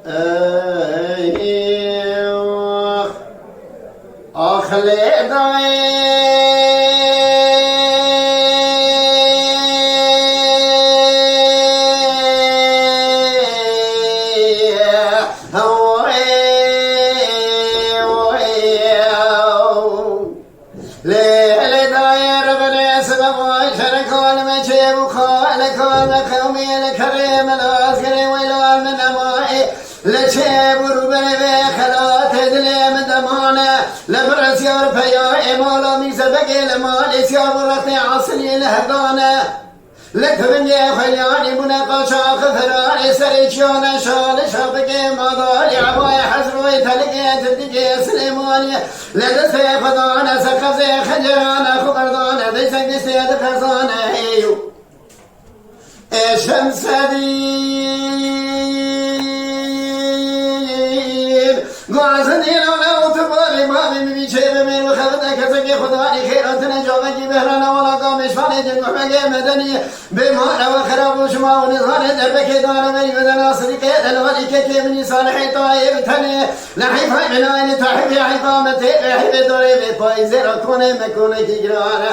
ايوه اخلي ضعيف ليل داير بني سبب وشرك والمجيب وخالك والقومي الكريم العسكري والوال من أمائي لشيب وربني بخلات دليم دمانة لبرس يرفيا مولا ميسبقي لمالي سياب رقني عصني لهدانة لتبني خلياني مناقشة خفراني سريشون شال شابكي مضالي عباي حزروي تلقي تدقي سليماني لدستي خضانة سقفزي خجرانة خبردانة ديسك دستي دخزانة ايو الشمس دين قاسني لو تبالي بابي مبيشي بمين وخفتك سقي خضاني خيراتنا جوابي بهرانا ولا قامش فاني جنوحمقي مدني بمعنى وخراب وشما ونظام دربك دار من بدنا صديقي الولي كي من صالح طيب ثاني نحيف من عين تحب عظامتي بحب دوري بفايزر كوني مكوني تجران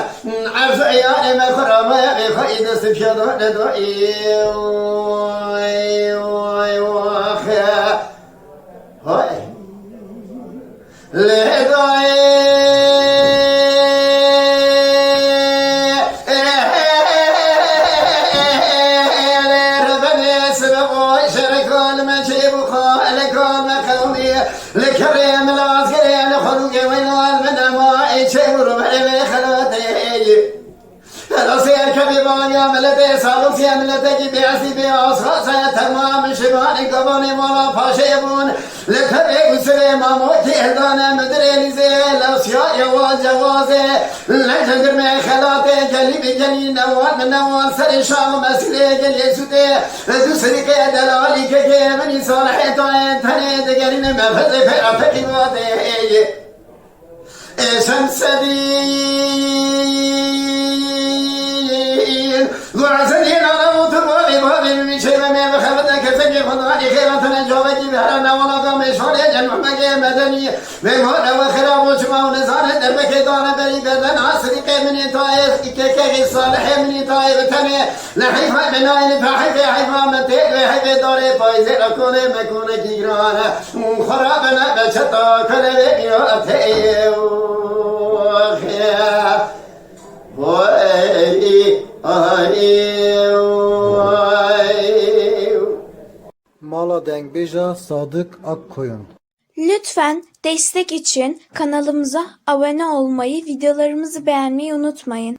عرض عيالي مخرم بفايد استفشاد ندوئي هاي لكريم العسكري لخلقي والوال من أمائي شبر بحرمي خلوتي الأصير كبيبان يا ملتي سالوس يا ملتي بيعسي بيعصخص تمام شباني قباني مولا فاشيبون لكريم سليما موتي هدانا مدري لزي الأصياء يواز جوازي لجدر من خلاتي جليبي جلي نوال من نوال سري شام مسلي جلي سوتي دوسري كي دلالي كي مني صالحي طاين تاني دقرين مفزي في أفكي واتي شمس دين وعسنين على موت بابي بابي من شيء ما بخفتك سجي خضاني خيراتنا جوابي بهرنا ولا قامش فالي جنوح مكي مدني بمهر وخراب وشما ونزان دربك دار بري بدن عصري من طائف كي صالح من طائف تاني نحيف من عين فحيف حفامتي وحيف داري فايزي أكوني مكوني كيرانا خرابنا بشتا كلبي يوتي Mala Dengbeja Sadık Akkoyun. Lütfen destek için kanalımıza abone olmayı, videolarımızı beğenmeyi unutmayın.